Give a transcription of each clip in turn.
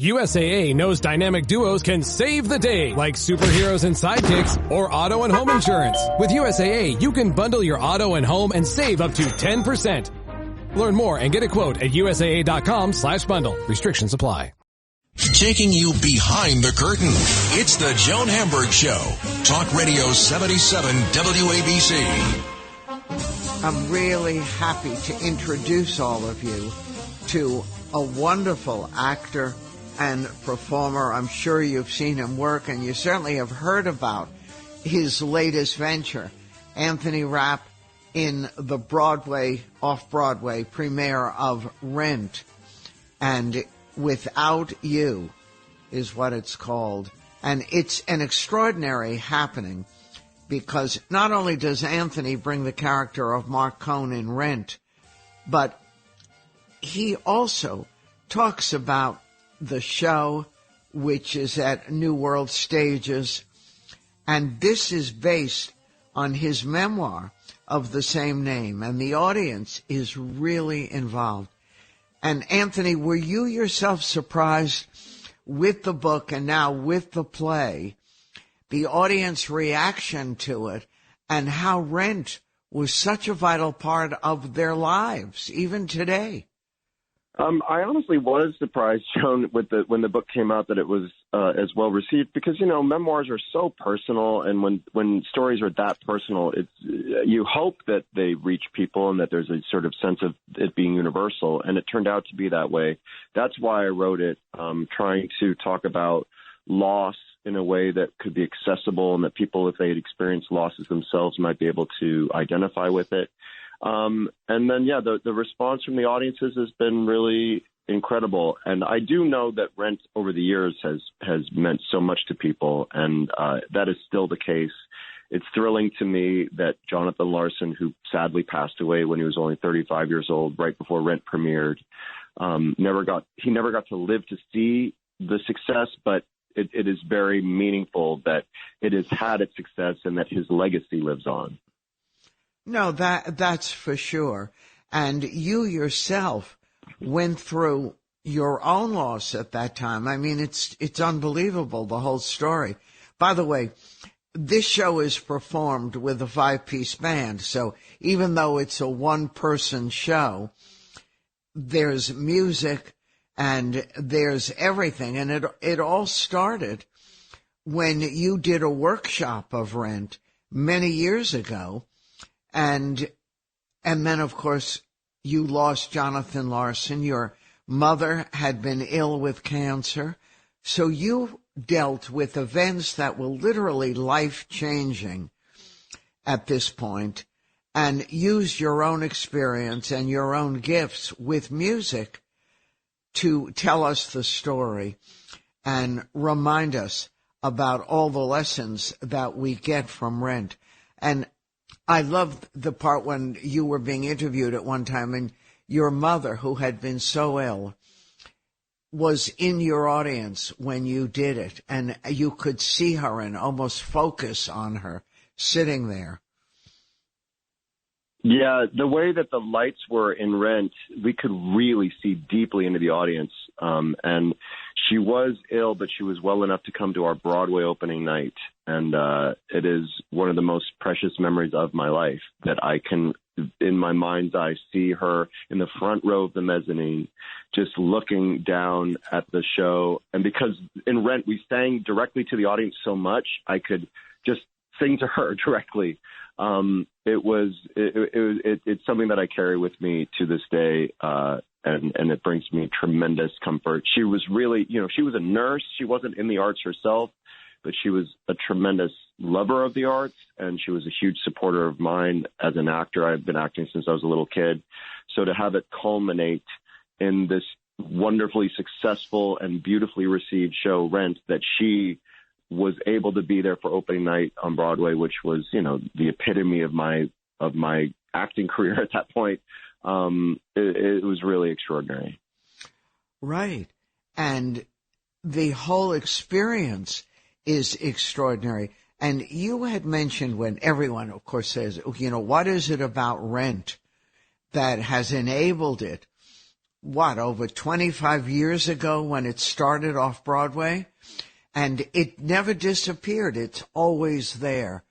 USAA knows dynamic duos can save the day, like superheroes and sidekicks or auto and home insurance. With USAA, you can bundle your auto and home and save up to 10%. Learn more and get a quote at USAA.com/bundle. Restrictions apply. Taking you behind the curtain. It's the Joan Hamburg Show. Talk Radio 77 WABC. I'm really happy to introduce all of you to a wonderful actor and performer. I'm sure you've seen him work, and you certainly have heard about his latest venture, Anthony Rapp, in the Broadway, off-Broadway premiere of Rent. And Without You is what it's called. And it's an extraordinary happening because not only does Anthony bring the character of Mark Cohn in Rent, but he also talks about the show, which is at New World Stages, and this is based on his memoir of the same name, and the audience is really involved. And Anthony, were you yourself surprised with the book and now with the play, the audience reaction to it, and how Rent was such a vital part of their lives, even today? I honestly was surprised, Joan, when the book came out that it was as well received because, you know, memoirs are so personal, and when stories are that personal, you hope that they reach people and that there's a sort of sense of it being universal, and it turned out to be that way. That's why I wrote it, trying to talk about loss in a way that could be accessible and that people, if they had experienced losses themselves, might be able to identify with it. And then, the response from the audiences has been really incredible. And I do know that Rent over the years has meant so much to people, and that is still the case. It's thrilling to me that Jonathan Larson, who sadly passed away when he was only 35 years old, right before Rent premiered, never got to live to see the success, but it is very meaningful that it has had its success and that his legacy lives on. No, that's for sure. And you yourself went through your own loss at that time. I mean, it's unbelievable, the whole story. By the way, this show is performed with a 5-piece band. So even though it's a one-person show, there's music and there's everything. And it all started when you did a workshop of Rent many years ago. And then, of course, you lost Jonathan Larson. Your mother had been ill with cancer. So you dealt with events that were literally life-changing at this point and used your own experience and your own gifts with music to tell us the story and remind us about all the lessons that we get from Rent. And I loved the part when you were being interviewed at one time and your mother, who had been so ill, was in your audience when you did it, and you could see her and almost focus on her sitting there. Yeah, the way that the lights were in Rent, we could really see deeply into the audience. And she was ill, but she was well enough to come to our Broadway opening night. And it is one of the most precious memories of my life that I can, in my mind's eye, see her in the front row of the mezzanine, just looking down at the show. And because in Rent, we sang directly to the audience so much, I could just sing to her directly. It's something that I carry with me to this day, and it brings me tremendous comfort. She was really, she was a nurse. She wasn't in the arts herself, but she was a tremendous lover of the arts, and she was a huge supporter of mine as an actor. I've been acting since I was a little kid. So to have it culminate in this wonderfully successful and beautifully received show, Rent, that she was able to be there for opening night on Broadway, which was, the epitome of my acting career at that point. It was really extraordinary. Right. And the whole experience is extraordinary. And you had mentioned, when everyone, of course, says, what is it about Rent that has enabled it? over 25 years ago when it started off Broadway, and it never disappeared. It's always there.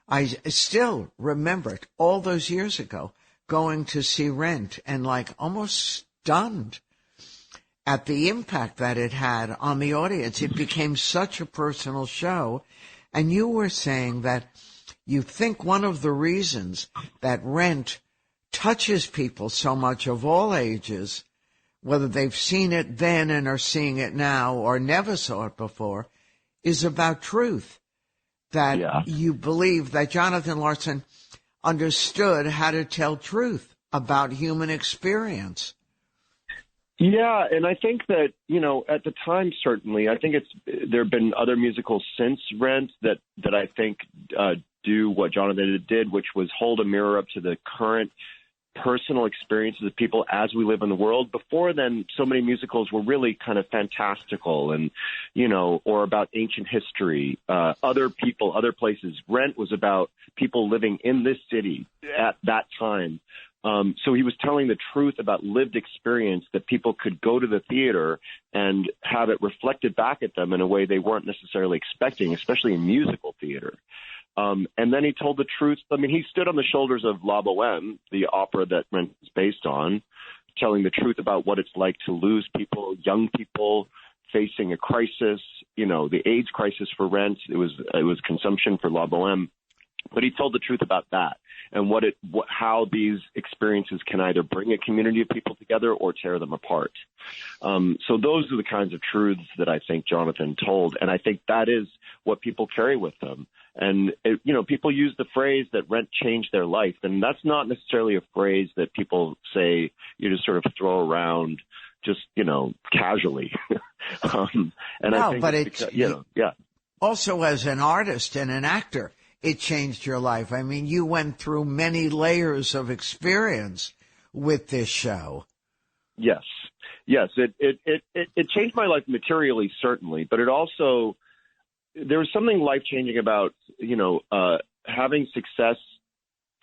I still remember it all those years ago, going to see Rent and almost stunned at the impact that it had on the audience. It became such a personal show. And you were saying that you think one of the reasons that Rent touches people so much of all ages, whether they've seen it then and are seeing it now or never saw it before, is about truth. That you believe that Jonathan Larson understood how to tell truth about human experience. Yeah, and I think that, at the time, certainly, I think there have been other musicals since Rent that I think do what Jonathan did, which was hold a mirror up to the current personal experiences of people as we live in the world. Before then, so many musicals were really kind of fantastical and, or about ancient history, other people, other places. Rent was about people living in this city at that time. So he was telling the truth about lived experience that people could go to the theater and have it reflected back at them in a way they weren't necessarily expecting, especially in musical theater. And then he told the truth. I mean, he stood on the shoulders of La Boheme, the opera that Rent is based on, telling the truth about what it's like to lose people, young people facing a crisis, the AIDS crisis for Rent. It was consumption for La Boheme. But he told the truth about that and how these experiences can either bring a community of people together or tear them apart. So those are the kinds of truths that I think Jonathan told, and I think that is what people carry with them. And, people use the phrase that Rent changed their life, and that's not necessarily a phrase that people say you just sort of throw around just, casually. Also as an artist and an actor, it changed your life. I mean, you went through many layers of experience with this show. Yes. It changed my life materially, certainly, but it also, there was something life-changing about, having success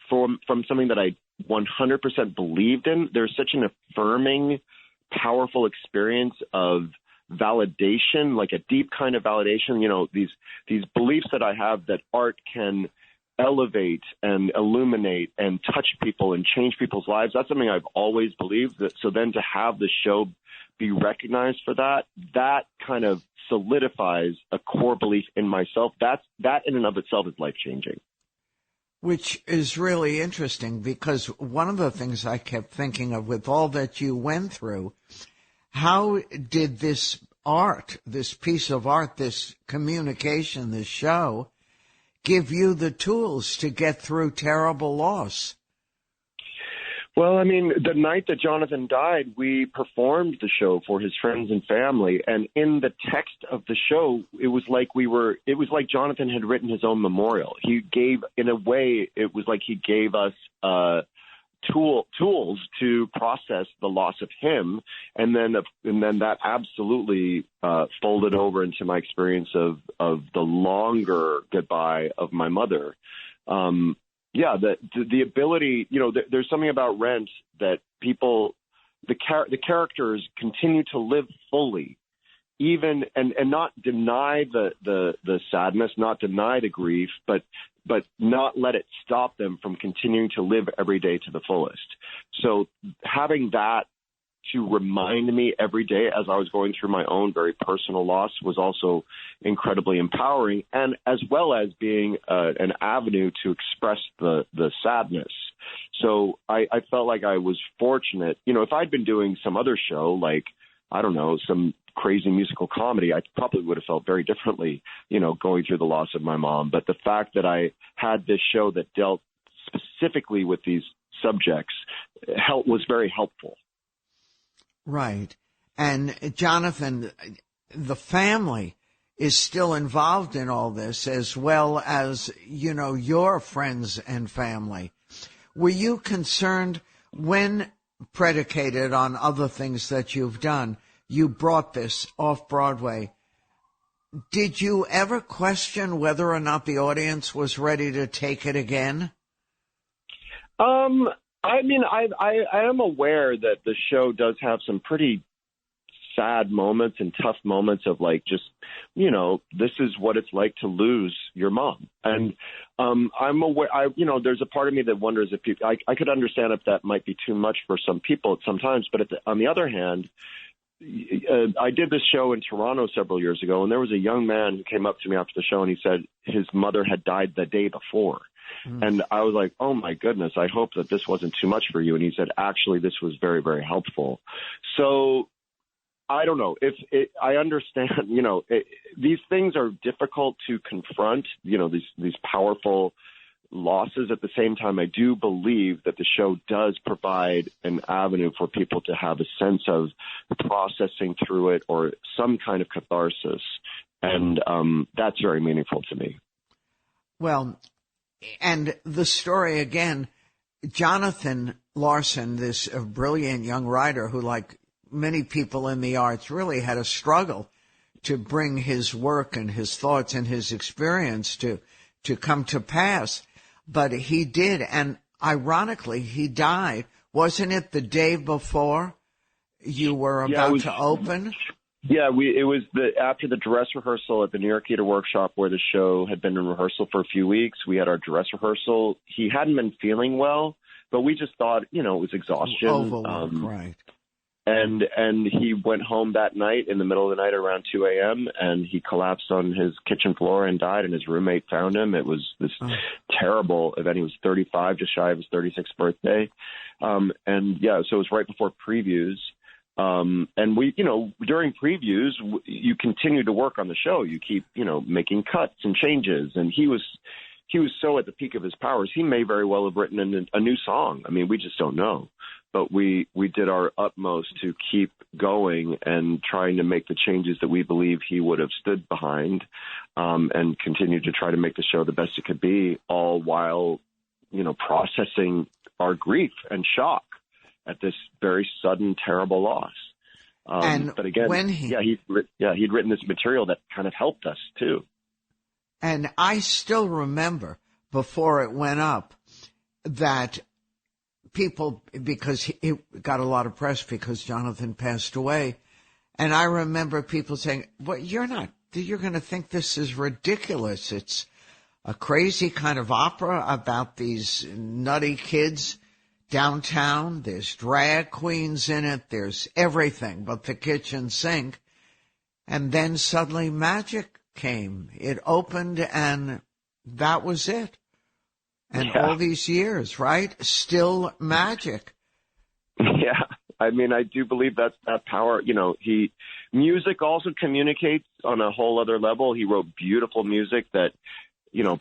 from something that I 100% believed in. There's such an affirming, powerful experience of validation, like a deep kind of validation, these beliefs that I have that art can elevate and illuminate and touch people and change people's lives. That's something I've always believed. So then to have the show be recognized for that kind of solidifies a core belief in myself. That in and of itself is life-changing. Which is really interesting, because one of the things I kept thinking of with all that you went through, how did this art, this piece of art, this communication, this show, give you the tools to get through terrible loss? Well, I mean, the night that Jonathan died, we performed the show for his friends and family. And in the text of the show, it was like Jonathan had written his own memorial. He gave, in a way, it was like he gave us tools to process the loss of him, and then that absolutely folded over into my experience of the longer goodbye of my mother. The ability, there's something about Rent that people, the characters continue to live fully, even and not deny the sadness, not deny the grief, but not let it stop them from continuing to live every day to the fullest. So having that to remind me every day as I was going through my own very personal loss was also incredibly empowering, and as well as being an avenue to express the sadness. So I felt like I was fortunate. If I'd been doing some other show, like, I don't know, some crazy musical comedy, I probably would have felt very differently, going through the loss of my mom. But the fact that I had this show that dealt specifically with these subjects was very helpful. Right. And Jonathan, the family is still involved in all this, as well as, your friends and family. Were you concerned when, predicated on other things that you've done, you brought this off Broadway? Did you ever question whether or not the audience was ready to take it again? I mean, I am aware that the show does have some pretty sad moments and tough moments of like, just, you know, this is what it's like to lose your mom. And I'm aware, there's a part of me that wonders if people, I could understand if that might be too much for some people at sometimes, but on the other hand, I did this show in Toronto several years ago, and there was a young man who came up to me after the show, and he said his mother had died the day before. And I was like, oh, my goodness, I hope that this wasn't too much for you. And he said, actually, this was very, very helpful. So I don't know if I understand, these things are difficult to confront, these powerful losses. At the same time, I do believe that the show does provide an avenue for people to have a sense of processing through it or some kind of catharsis. And that's very meaningful to me. Well, and the story again, Jonathan Larson, this brilliant young writer who, like many people in the arts, really had a struggle to bring his work and his thoughts and his experience to come to pass. But he did, and ironically, he died. Wasn't it the day before you were about to open? Yeah, it was after the dress rehearsal at the New York Theater Workshop, where the show had been in rehearsal for a few weeks. We had our dress rehearsal. He hadn't been feeling well, but we just thought, it was exhaustion. Overwork, right. And he went home that night in the middle of the night around 2 a.m., and he collapsed on his kitchen floor and died, and his roommate found him. It was this terrible event. He was 35, just shy of his 36th birthday. So it was right before previews. And we, during previews, you continue to work on the show. You keep, making cuts and changes. And he was so at the peak of his powers. He may very well have written a new song. I mean, we just don't know. But we did our utmost to keep going and trying to make the changes that we believe he would have stood behind, and continue to try to make the show the best it could be, all while, processing our grief and shock at this very sudden, terrible loss. But again, he'd written this material that kind of helped us too. And I still remember before it went up that people, because it got a lot of press because Jonathan passed away. And I remember people saying, well, you're going to think this is ridiculous. It's a crazy kind of opera about these nutty kids downtown. There's drag queens in it. There's everything but the kitchen sink. And then suddenly magic came. It opened and that was it. And all these years, right? Still magic. Yeah. I mean, I do believe that's that power. Music also communicates on a whole other level. He wrote beautiful music that,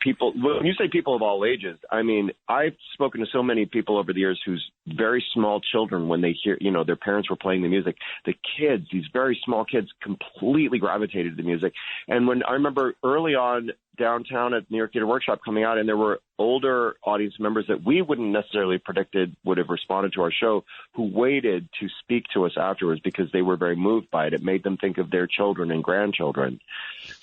people, when you say people of all ages, I mean, I've spoken to so many people over the years whose very small children, when they hear, their parents were playing the music, the kids, these very small kids, completely gravitated to the music. And when I remember early on downtown at New York Theater Workshop coming out, and there were older audience members that we wouldn't necessarily predicted would have responded to our show, who waited to speak to us afterwards because they were very moved by it. It made them think of their children and grandchildren.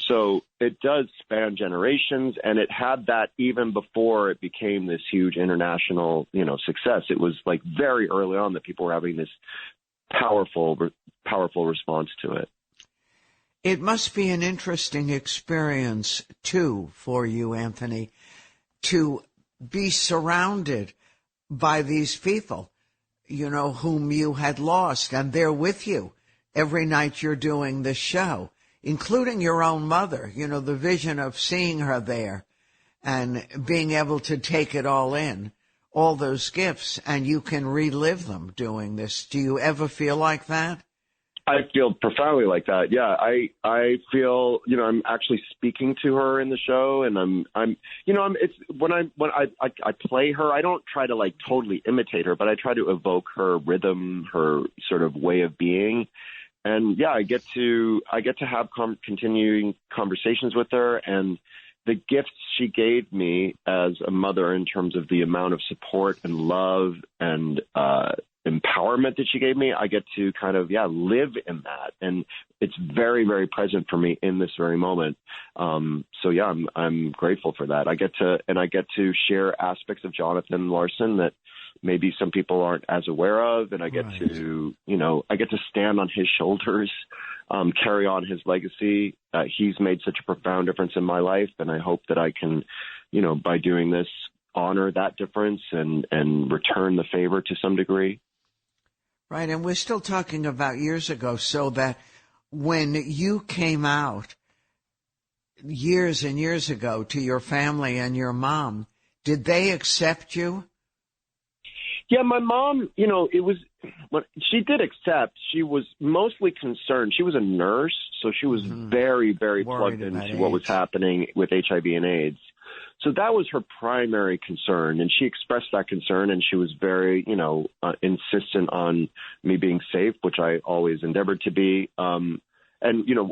So it does span generations, and it had that even before it became this huge international, success. It was like very early on that people were having this powerful response to it. It must be an interesting experience, too, for you, Anthony, to be surrounded by these people, whom you had lost, and they're with you every night you're doing the show, including your own mother, the vision of seeing her there and being able to take it all in, all those gifts, and you can relive them doing this. Do you ever feel like that? I feel profoundly like that. Yeah, I feel, I'm actually speaking to her in the show, and it's when I play her, I don't try to like totally imitate her, but I try to evoke her rhythm, her sort of way of being. And yeah, I get to have continuing conversations with her, and the gifts she gave me as a mother in terms of the amount of support and love and empowerment that she gave me, I get to kind of, live in that. And it's very, very present for me in this very moment. So yeah, I'm grateful for that. I get to share aspects of Jonathan Larson that maybe some people aren't as aware of, and I get to, I get to stand on his shoulders, carry on his legacy. He's made such a profound difference in my life, and I hope that I can, by doing this, honor that difference and return the favor to some degree. Right, and we're still talking about years ago, so that when you came out years and years ago to your family and your mom, did they accept you? Yeah, my mom, she did accept. She was mostly concerned. She was a nurse, so she was very, very plugged into what was happening with HIV and AIDS. So that was her primary concern, and she expressed that concern, and she was very, insistent on me being safe, which I always endeavored to be. And,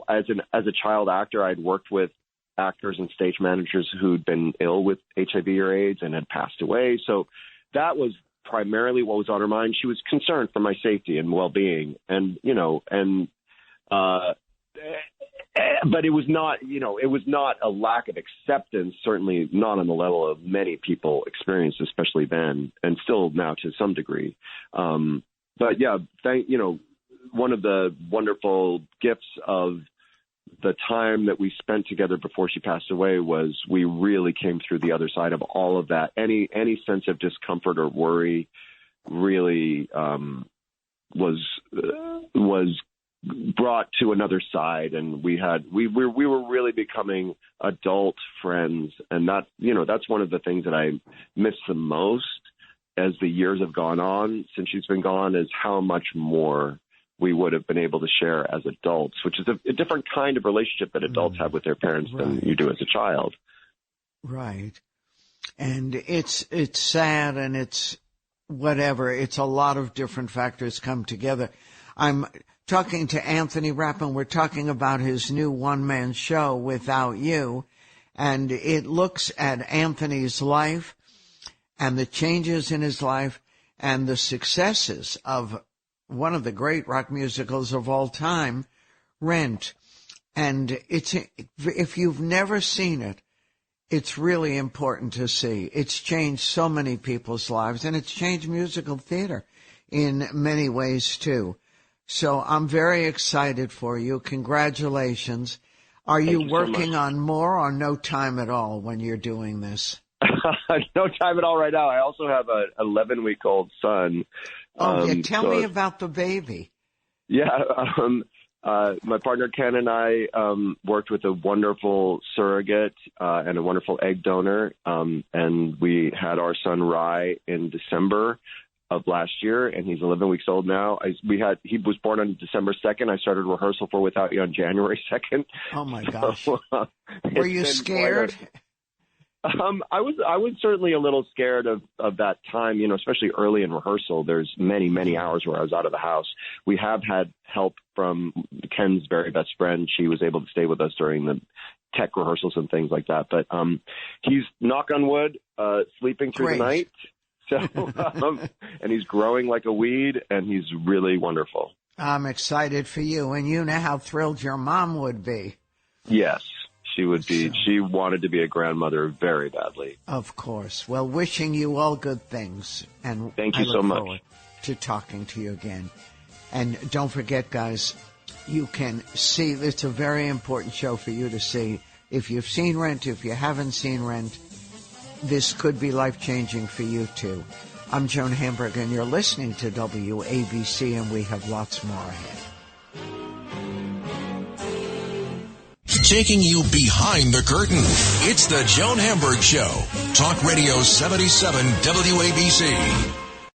as a child actor, I'd worked with actors and stage managers who'd been ill with HIV or AIDS and had passed away. So that was primarily what was on her mind. She was concerned for my safety and well-being, but it was not a lack of acceptance, certainly not on the level of many people experienced, especially then, and still now to some degree. But yeah, one of the wonderful gifts of the time that we spent together before she passed away was we really came through the other side of all of that. Any sense of discomfort or worry really was brought to another side, and we were really becoming adult friends, and that's one of the things that I miss the most as the years have gone on since she's been gone, is how much more we would have been able to share as adults, which is a different kind of relationship that adults have with their parents than you do as a child. Right. And it's sad, and it's whatever. It's a lot of different factors come together. I'm talking to Anthony Rapp, and we're talking about his new one-man show, Without You, and it looks at Anthony's life and the changes in his life and the successes of one of the great rock musicals of all time, Rent. And if you've never seen it, it's really important to see. It's changed so many people's lives, and it's changed musical theater in many ways, too. So I'm very excited for you. Congratulations. Are you working on more, or no time at all when you're doing this? No time at all right now. I also have an 11-week-old son. Tell me about the baby. Yeah, my partner Ken and I worked with a wonderful surrogate and a wonderful egg donor, and we had our son Rye in December of last year, and he's 11 weeks old now. He was born on December 2nd. I started rehearsal for Without You on January 2nd. Oh my gosh! So, were you scared? I was certainly a little scared of that time, especially early in rehearsal. There's many hours where I was out of the house. We have had help from Ken's very best friend. She was able to stay with us during the tech rehearsals and things like that. But he's, knock on wood, sleeping through the night. So, and he's growing like a weed, and he's really wonderful. I'm excited for you, and you know how thrilled your mom would be. Yes. She would be. She wanted to be a grandmother very badly. Of course. Well, wishing you all good things. And thank you so much. I look forward to talking to you again. And don't forget, guys, you can see, it's a very important show for you to see. If you've seen Rent, if you haven't seen Rent, this could be life-changing for you, too. I'm Joan Hamburg, and you're listening to WABC, and we have lots more ahead. Taking you behind the curtain. It's the Joan Hamburg Show. Talk Radio 77 WABC.